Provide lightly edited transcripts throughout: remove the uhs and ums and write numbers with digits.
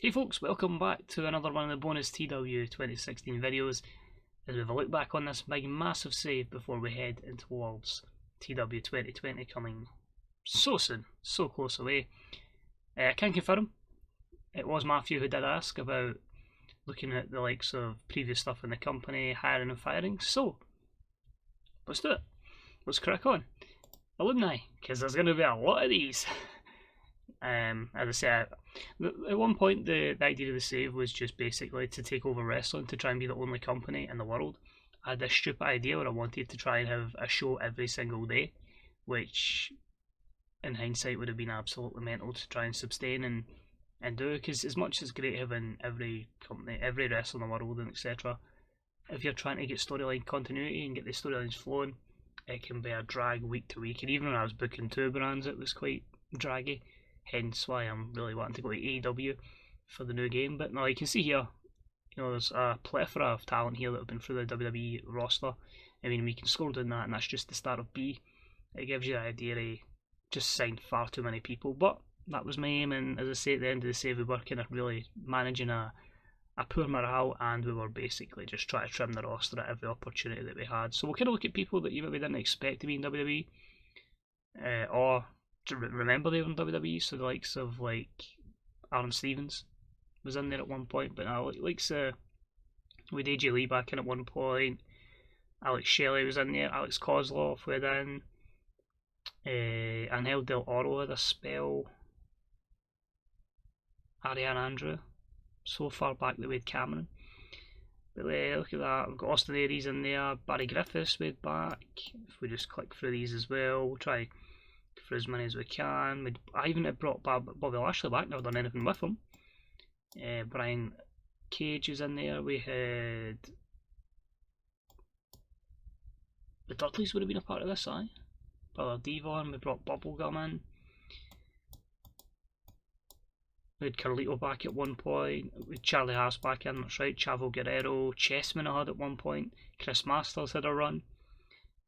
Hey folks, welcome back to another one of the bonus TEW2016 videos as we have a look back on this big massive save before we head into towards TEW2020 coming so soon, so close away. I can confirm, it was Matthew who did ask about looking at the likes of previous stuff in the company, hiring and firing, so let's do it. Let's crack on. Alumni, because there's going to be a lot of these. As I said, at one point the idea of the save was just basically to take over wrestling, to try and be the only company in the world. I had this stupid idea where I wanted to try and have a show every single day, which in hindsight would have been absolutely mental to try and sustain and do, because as much as it's great having every company, every wrestler in the world and etc., if you're trying to get storyline continuity and get the storylines flowing, it can be a drag week to week, and even when I was booking two brands it was quite draggy. Hence why I'm really wanting to go to AEW for the new game. But now you can see here, there's a plethora of talent here that have been through the WWE roster. I mean, we can scroll down that and that's just the start of B. It gives you the idea they just signed far too many people, but that was my aim, and as I say, at the end of the save we were kind of really managing a poor morale, and we were basically just trying to trim the roster at every opportunity that we had. So we'll kind of look at people that you maybe didn't expect to be in WWE, or to remember they were in WWE, so the likes of like Aaron Stevens was in there at one point, but likes with AJ Lee back in at one point, Alex Shelley was in there, Alex Kozlov went in, Angel Del Oro had a spell, Ariane Andrew, so far back that we had Cameron. But look at that, we've got Austin Aries in there, Barry Griffiths way back. If we just click through these as well, we'll try for as many as we can. I even had brought Bobby Lashley back, never done anything with him. Brian Cage is in there. We had the Dudleys would have been a part of this, aye. Brother Devon, we brought Bubblegum in. We had Carlito back at one point. We had Charlie Haas back in, that's right. Chavo Guerrero, Chessman I had at one point. Chris Masters had a run.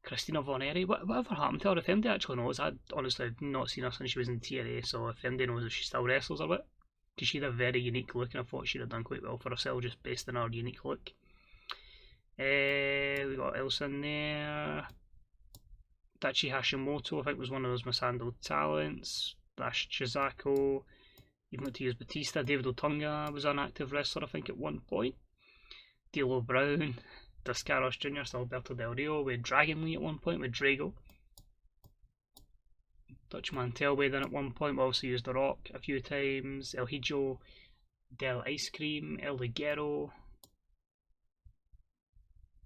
Christina Von Eri, whatever happened to her? If MD actually knows, I'd honestly not seen her since she was in TNA, so if MD knows if she still wrestles or what, because she had a very unique look, and I thought she'd have done quite well for herself just based on her unique look. We got else in there. Dachi Hashimoto, I think, was one of those mishandled talents. Dash Chizako, even got to use Batista. David Otunga was an active wrestler, I think, at one point. D'Lo Brown. Descaros Jr., still Alberto Del Rio, with Dragon Lee at one point, with Drago. Dutch Mantel weighed in at one point, we also used The Rock a few times. El Hijo Del Ice Cream, El Ligero.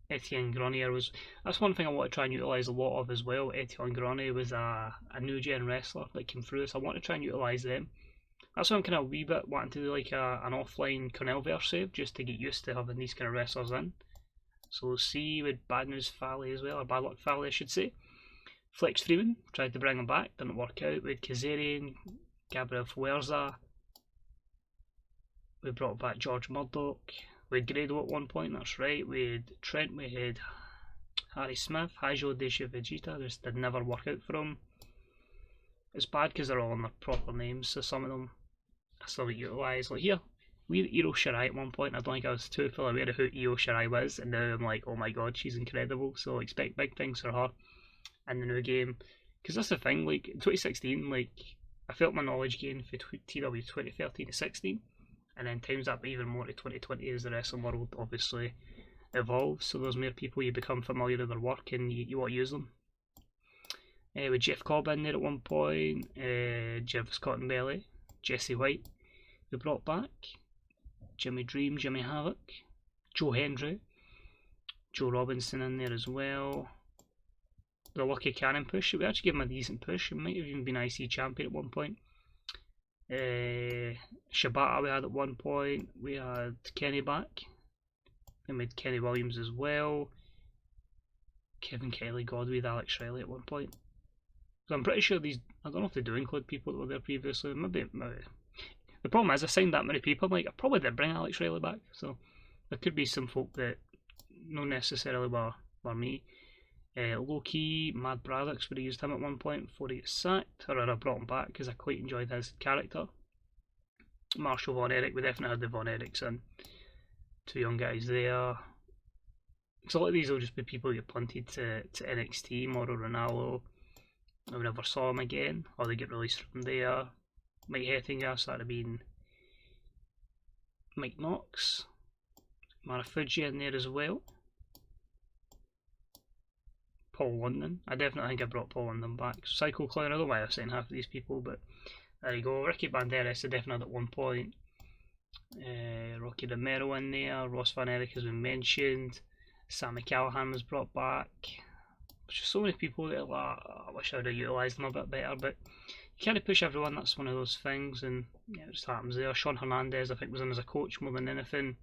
Etienne Grenier was. That's one thing I want to try and utilise a lot of as well. Etienne Grenier was a new gen wrestler that came through, so I want to try and utilise them. That's why I'm kind of a wee bit wanting to do like an offline Cornellverse save, just to get used to having these kind of wrestlers in. So we'll see with Bad News Fally as well, or Bad Luck Fally I should say. Flex Freeman, tried to bring him back, didn't work out. We had Kazarian, Gabriel Fuerza. We brought back George Murdoch. We had Grado at one point, that's right. We had Trent, we had Harry Smith, Haijo Desha Vegeta, just did never work out for him. It's bad because they're all on their proper names, so some of them I still utilise. Like here, we had Io Shirai at one point, I don't think I was too full aware of who Io Shirai was, and now I'm like, oh my god, she's incredible, so expect big things for her in the new game. Because that's the thing, like, in 2016, like, I felt my knowledge gain for TW 2013 to 16, and then times that even more to 2020 as the wrestling world obviously evolves, so there's more people you become familiar with their work and you want to use them. With Jeff Cobb in there at one point, Jeff Scott and Belly, Jesse White we brought back. Jimmy Dream, Jimmy Havoc, Joe Hendry, Joe Robinson in there as well. The Lucky Cannon push, we actually gave him a decent push, he might have even been IC champion at one point. Shibata we had at one point, we had Kenny back, then we had Kenny Williams as well. Kevin Kelly, Godwin with Alex Riley at one point. So I'm pretty sure these, I don't know if they do include people that were there previously, maybe. The problem is I signed that many people, I'm like, I probably did bring Alex Riley back, so there could be some folk that not necessarily were me. Low key, Mad Braddocks would have used him at one point before he got sacked, or I brought him back because I quite enjoyed his character. Marshall Von Erich, we definitely had the Von Erichs in. 2 young guys there. So a lot of these will just be people who get punted to NXT, Mauro Ranallo. We never saw him again, or they get released from there. Mike Hettinger, so that'd have been Mike Knox. Marufuji in there as well. Paul London. I definitely think I brought Paul London back. Psycho Clown, I don't know why I've seen half of these people, but there you go. Ricky Banderas, I definitely had at one point. Rocky Romero in there. Ross Van Erich has been mentioned. Sammy Callahan was brought back. There's just so many people that I wish I would have utilised them a bit better, but you can't push everyone, that's one of those things, and yeah, it just happens there. Sean Hernandez, I think, was in as a coach more than anything.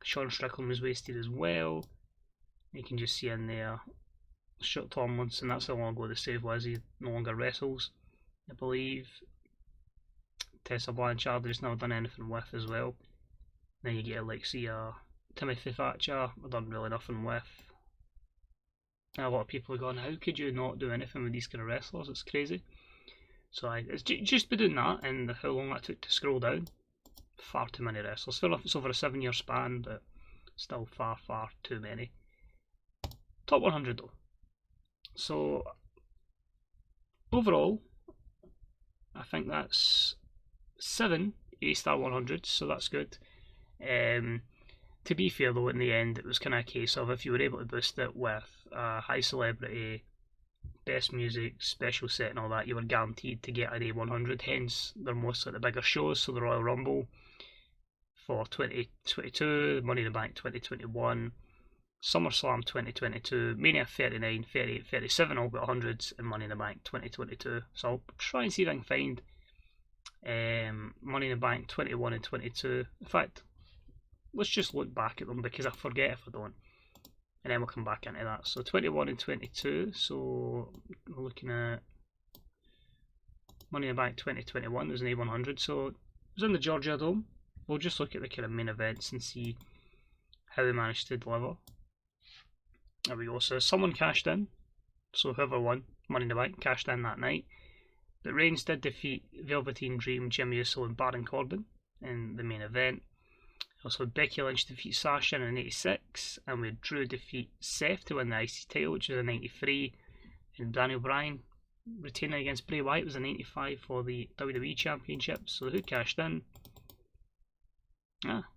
Sean Strickland was wasted as well. You can just see in there Stuart Tomlinson, that's how long ago the save was, he no longer wrestles, I believe. Tessa Blanchard, who's never done anything with as well. Then you get Alexia, Timothy Thatcher, I've done really nothing with. A lot of people are going, how could you not do anything with these kind of wrestlers? It's crazy. So it's just by doing that, and how long that took to scroll down. Far too many wrestlers. Fair enough, it's over a 7-year span, but still far, far too many. Top 100 though. So overall, I think that's 7 A-star 100s, so that's good. To be fair though, in the end, it was kind of a case of if you were able to boost it with high celebrity, best music, special set and all that, you were guaranteed to get an A100, hence they're mostly the bigger shows, so the Royal Rumble for 2022, Money in the Bank 2021, SummerSlam 2022, Mania 39, 38, 37 all got 100s, and Money in the Bank 2022. So I'll try and see if I can find Money in the Bank 21 and 22. In fact, let's just look back at them because I forget if I don't, and then we'll come back into that. So 21 and 22, so we're looking at Money in the Bank 2021, there's an A100, so it was in the Georgia Dome. We'll just look at the kind of main events and see how they managed to deliver. There we go, so someone cashed in, so whoever won Money in the Bank cashed in that night. But Reigns did defeat Velveteen Dream, Jimmy Uso and Baron Corbin in the main event. Also Becky Lynch defeat Sasha in an 86, and we had Drew defeat Seth to win the IC title, which was a 93, and Daniel Bryan retaining against Bray Wyatt was a 95 for the WWE Championship. So who cashed in?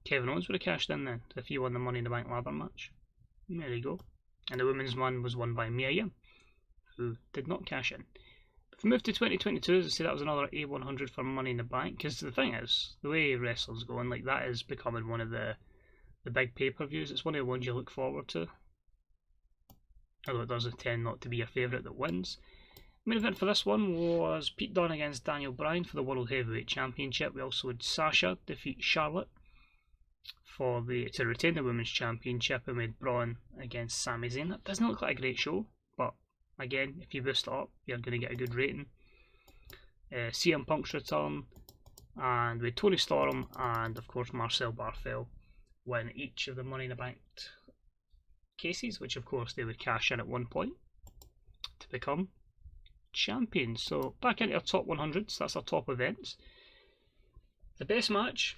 Kevin Owens would have cashed in then, if he won the Money in the Bank ladder match. There you go. And the women's one was won by Mia Yim, who did not cash in. If we move to 2022, as I say, that was another A100 for Money in the Bank, because the thing is, the way wrestling's going, like, that is becoming one of the big pay-per-views. It's one of the ones you look forward to, although it does tend not to be a favourite that wins. Main event for this one was Pete Dunne against Daniel Bryan for the World Heavyweight Championship. We also had Sasha defeat Charlotte to retain the Women's Championship, and we had Braun against Sami Zayn. That doesn't look like a great show, but again, if you boost it up, you're going to get a good rating. CM Punk's return, and with Tony Storm and of course Marcel Barthel win each of the Money in the Bank cases, which of course they would cash in at one point to become champions. So back into our top 100s, that's our top events. The best match,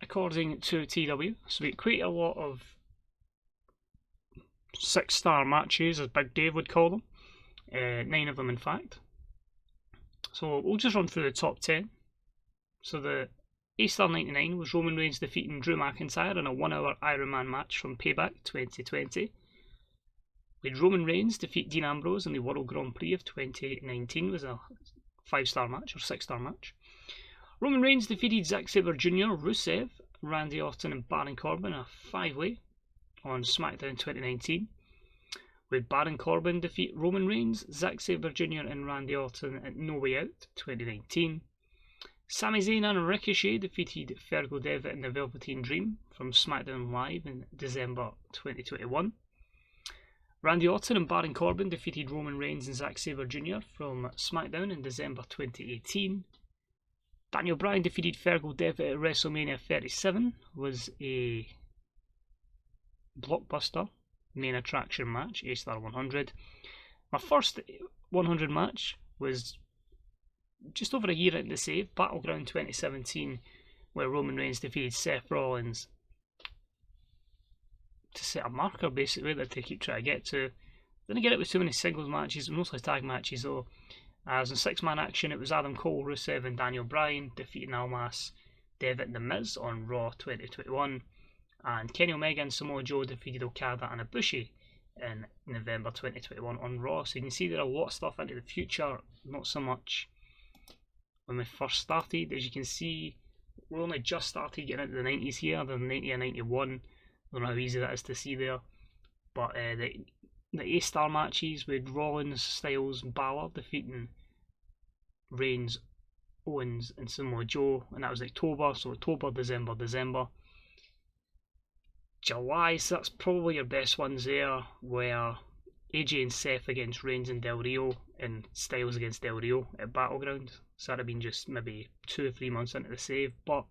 according to TW, so we had quite a lot of 6-star matches, as Big Dave would call them. 9 of them in fact. So we'll just run through the top 10. So the A-star 99 was Roman Reigns defeating Drew McIntyre in a 1-hour Iron Man match from Payback 2020. We had Roman Reigns defeat Dean Ambrose in the World Grand Prix of 2019. It was a 5-star match or 6-star match. Roman Reigns defeated Zack Sabre Jr., Rusev, Randy Orton and Baron Corbin in a 5-way on SmackDown 2019. With Baron Corbin defeat Roman Reigns, Zack Sabre Jr. and Randy Orton at No Way Out 2019. Sami Zayn and Ricochet defeated Fergal Devitt and the Velveteen Dream from SmackDown Live in December 2021. Randy Orton and Baron Corbin defeated Roman Reigns and Zack Sabre Jr. from SmackDown in December 2018. Daniel Bryan defeated Fergal Devitt at WrestleMania 37, was a blockbuster main attraction match, A-star 100. My first 100 match was just over a year into the save, Battleground 2017 where Roman Reigns defeated Seth Rollins to set a marker basically that they keep trying to get to. Didn't get it with too many singles matches, mostly tag matches though. As in 6-man action, it was Adam Cole, Rusev and Daniel Bryan defeating Almas, Devitt and The Miz on Raw 2021, and Kenny Omega and Samoa Joe defeated Okada and Ibushi in November 2021 on Raw. So you can see there are a lot of stuff into the future, not so much when we first started. As you can see, we're only just started getting into the 90s here, the 90 and 91. I don't know how easy that is to see there, but the A-star matches with Rollins, Styles and Balor defeating Reigns, Owens and Samoa Joe, and that was October, so October, December. July, so that's probably your best ones there, where AJ and Seth against Reigns and Del Rio, and Styles against Del Rio at Battleground. So that'd have been just maybe 2 or 3 months into the save, but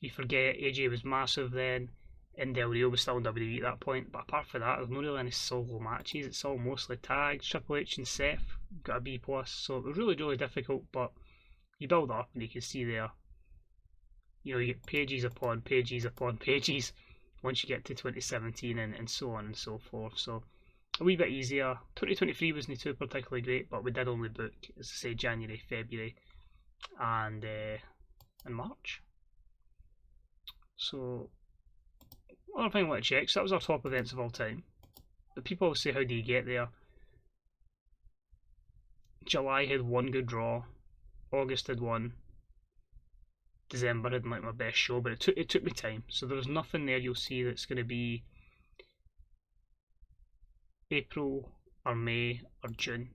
you forget AJ was massive then, and Del Rio was still in WWE at that point. But apart from that, there's not really any solo matches. It's all mostly tags. Triple H and Seth got a B+, so it was really, really difficult, but you build up and you can see there, you know, you get pages upon pages upon pages once you get to 2017 and so on and so forth. So a wee bit easier. 2023 wasn't too particularly great, but we did only book, as I say, January, February and March. So another thing I want to check, so that was our top events of all time. But people will say, how do you get there? July had one good draw, August had one, December had like my best show, but it took me time. So there's nothing there you'll see that's going to be April or May or June.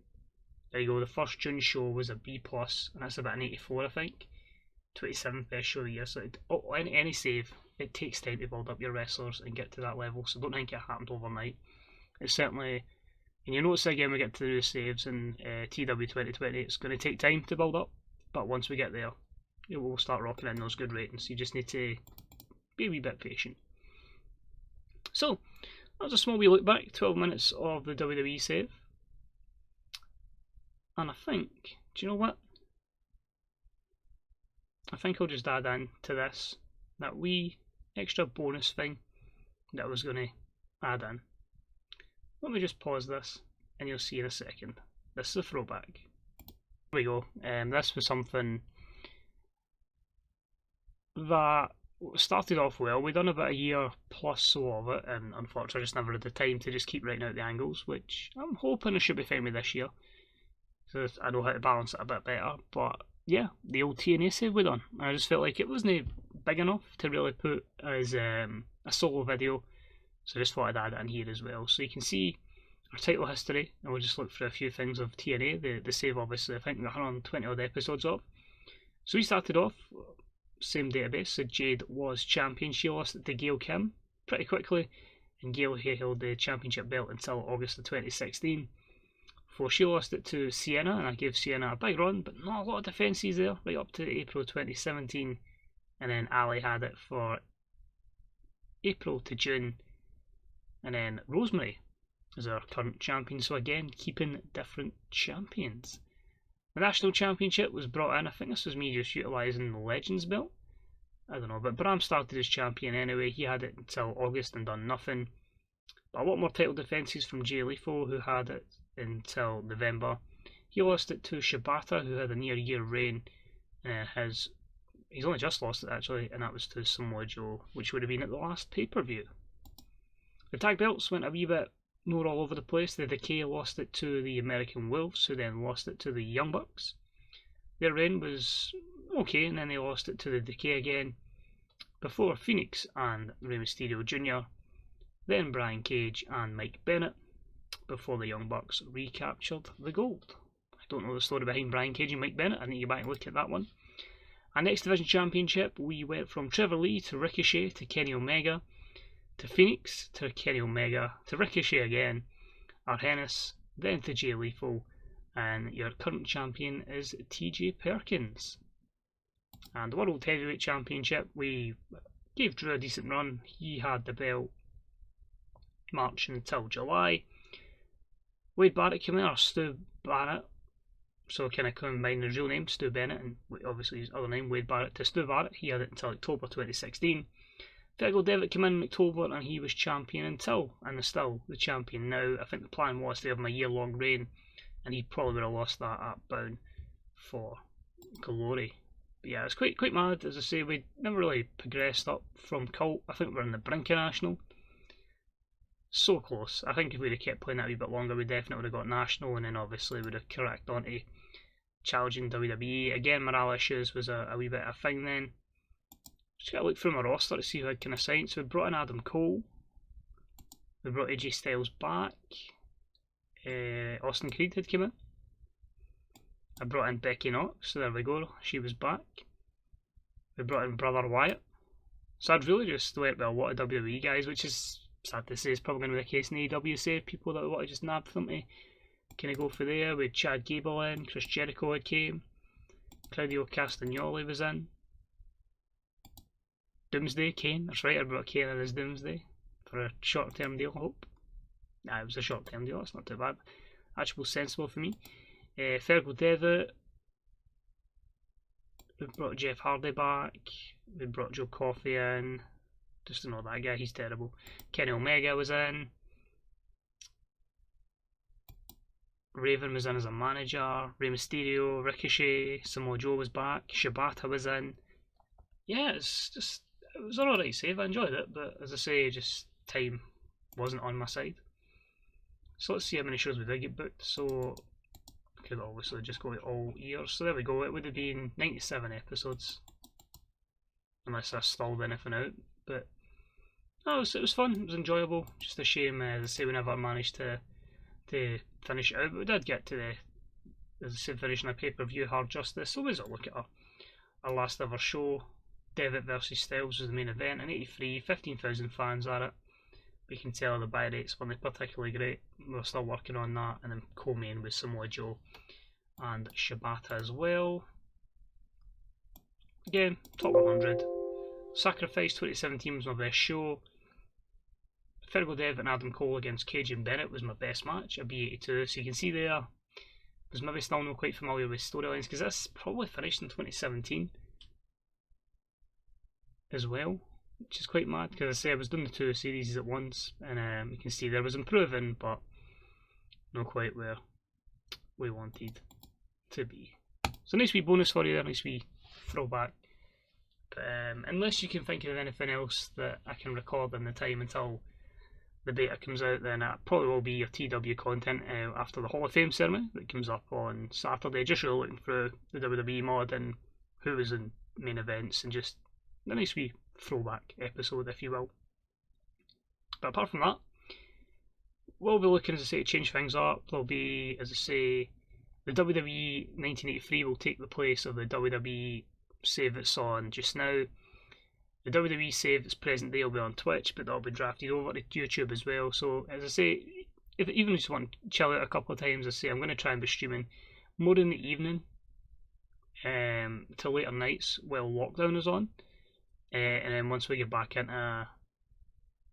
There you go, the first June show was a B+, and that's about an 84 I think. 27th best show of the year, so any save, it takes time to build up your wrestlers and get to that level, so don't think it happened overnight. It's certainly, and you notice again we get to the saves in TEW2020, it's going to take time to build up, but once we get there, it will start rocking in those good ratings. You just need to be a wee bit patient. So, that was a small wee look back, 12 minutes of the WWE save. And I think, do you know what? I think I'll just add in to this that wee extra bonus thing that I was going to add in. Let me just pause this and you'll see in a second. This is a throwback. Here we go. This was something that started off well. We'd done about a year plus so of it, and unfortunately I just never had the time to just keep writing out the angles, which I'm hoping I should be fine with this year, so I know how to balance it a bit better. But yeah, the old TNA save we done, I just felt like it wasn't big enough to really put as a solo video, so I just thought I'd add it in here as well. So you can see our title history, and we'll just look through a few things of TNA, the save obviously I think we got 120 odd episodes of. So we started off, same database, so Jade was champion. She lost it to Gail Kim pretty quickly, and Gail held the championship belt until August of 2016. Before she lost it to Sienna, and I gave Sienna a big run, but not a lot of defences there, right up to April 2017, and then Ali had it for April to June, and then Rosemary is our current champion, so again, keeping different champions. The National Championship was brought in, I think this was me just utilising the Legends belt, I don't know, but Bram started as champion anyway. He had it until August and done nothing, but a lot more title defences from Jay Lethal, who had it until November. He lost it to Shibata, who had a near year reign. He's only just lost it actually, and that was to Samoa Joe, which would have been at the last pay-per-view. The tag belts went a wee bit more all over the place. The Decay lost it to the American Wolves, who then lost it to the Young Bucks. Their reign was okay, and then they lost it to the Decay again, before Phoenix and Rey Mysterio Jr., then Brian Cage and Mike Bennett, before the Young Bucks recaptured the gold. I don't know the story behind Brian Cage and Mike Bennett, I need to go back and look at that one. Our Next Division Championship, we went from Trevor Lee to Ricochet to Kenny Omega, to Phoenix to Kenny Omega, to Ricochet again, Arhennis, then to Jay Lethal, and your current champion is TJ Perkins. And the World Heavyweight Championship, we gave Drew a decent run. He had the belt March until July. Wade Barrett came in, or Stu Barrett, So kind of combining his real name, Stu Bennett, and obviously his other name, Wade Barrett, to Stu Barrett. He had it until October 2016. Fergal Devitt came in October and he was champion until, and is still the champion now. I think the plan was to have him a year-long reign, and he probably would have lost that at Bound for Glory. But yeah, it's quite mad. As I say, we never really progressed up from Cult. I think we're on the brink of National. So close. I think if we'd have kept playing that a wee bit longer, we definitely would have got National, and then obviously would have cracked on to challenging WWE. Again, morale issues was a wee bit of a thing then. Just gotta look through my roster to see who I'd kind of signed. So we brought in Adam Cole. We brought AJ Styles back. Austin Creed had come in. I brought in Becky Knox, so there we go, she was back. We brought in Brother Wyatt. So I'd really just went with a lot of WWE guys, which is sad to say is probably going to be the case in AEW, say people that want to just nab them to kind of go for there. We had Chad Gable in, Chris Jericho had came, Claudio Castagnoli was in. Doomsday, Kane, that's right, I brought Kane in as Doomsday for a short-term deal, I hope. Nah, it was a short-term deal, that's not too bad. Actually sensible for me. Fergal Devitt. We brought Jeff Hardy back. We brought Joe Coffey in. Just to know that guy, he's terrible. Kenny Omega was in. Raven was in as a manager. Rey Mysterio, Ricochet, Samoa Joe was back. Shibata was in. Yeah, it was an alright save. I enjoyed it, but as I say, just time wasn't on my side. So let's see how many shows we did get booked. So could obviously just go all years. So there we go. It would have been 97 episodes, unless I stalled anything out. But no, it was fun. It was enjoyable. Just a shame, as I say, we never managed to finish it out. But we did get to the, as I said, finishing a pay-per-view, Hard Justice. So let's look at our last ever show. Devitt versus Styles was the main event in '83. 15,000 fans at it. We can tell the buy rates weren't particularly great. We're still working on that. And then co-main with Samoa Joe and Shibata as well. Again, top 100. Sacrifice 2017 was my best show. Fergal Devitt and Adam Cole against Cage and Bennett was my best match at B82. So you can see there, I was maybe still not quite familiar with storylines because this probably finished in 2017 as well, which is quite mad because I say I was doing the two series at once, and you can see there was improving, but not quite where we wanted to be. So nice wee bonus for you there, nice wee throwback. But unless you can think of anything else that I can record in the time until the beta comes out, then that probably will be your TW content after the Hall of Fame ceremony that comes up on Saturday. Just really looking through the WWE mod and who was in main events, and just a nice wee throwback episode, if you will. But apart from that, we'll be looking, as I say, to change things up. There'll be, as I say, the WWE 1983 will take the place of the WWE save that's on just now. The WWE save that's present day will be on Twitch, but that'll be drafted over to YouTube as well. So, as I say, even if you just want to chill out a couple of times, as I say, I'm going to try and be streaming more in the evening till later nights while lockdown is on. And then once we get back into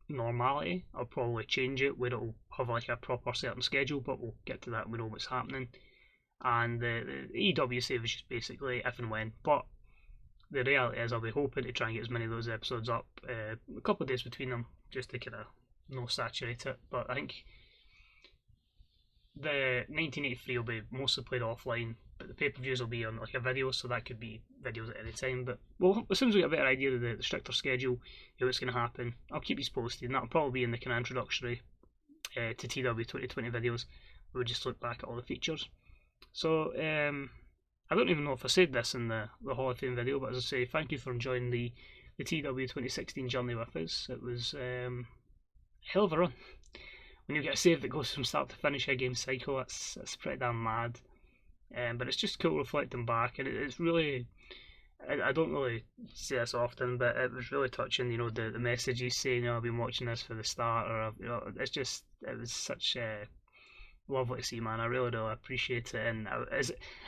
normality, I'll probably change it where it'll have like a proper certain schedule, but we'll get to that when we know what's happening. And the EW save is just basically if and when. But the reality is I'll be hoping to try and get as many of those episodes up, a couple of days between them, just to kind of not saturate it. But I think the 1983 will be mostly played offline, but the pay-per-views will be on like a video, so that could be videos at any time. But well, as soon as we get a better idea of the stricter schedule, what's going to happen, I'll keep you posted, and that'll probably be in the kind of introductory to TEW2020 videos, where we just look back at all the features. So I don't even know if I said this in the Hall of Fame video, but as I say, thank you for enjoying the TEW2016 journey with us. It was a hell of a run. When you get a save that goes from start to finish a game cycle, it's pretty damn mad. But it's just cool reflecting back, and it's really, I don't really say this often, but it was really touching, you know, the messages saying, you know, I've been watching this for the start, or, you know, it was such lovely to see, man. I really do appreciate it, and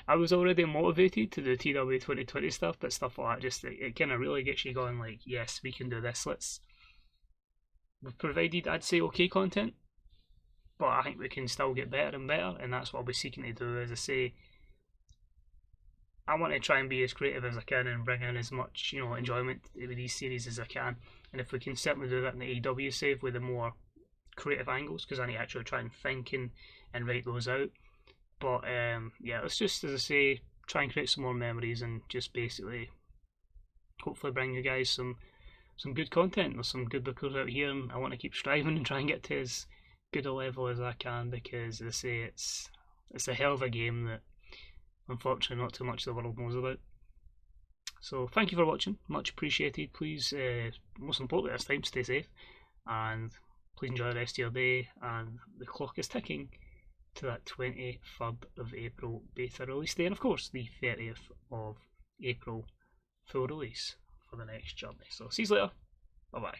I was already motivated to do TW2020 stuff, but stuff like that, just, it kind of really gets you going, like, yes, we can do this, we've provided, I'd say, okay content, but I think we can still get better and better, and that's what I'll be seeking to do. As I say, I want to try and be as creative as I can and bring in as much, you know, enjoyment with these series as I can. And if we can certainly do that in the AEW save with the more creative angles, because I need to actually try and think and write those out. But yeah, let's just, as I say, try and create some more memories and just basically hopefully bring you guys some good content. There's some good bookers out here, and I want to keep striving and try and get to as good a level as I can, because as I say, it's a hell of a game that unfortunately not too much of the world knows about. So thank you for watching, much appreciated. Please, most importantly this time, stay safe, and please enjoy the rest of your day. And the clock is ticking to that 23rd of April beta release day, and of course the 30th of April full release for the next journey. So see you later, bye bye.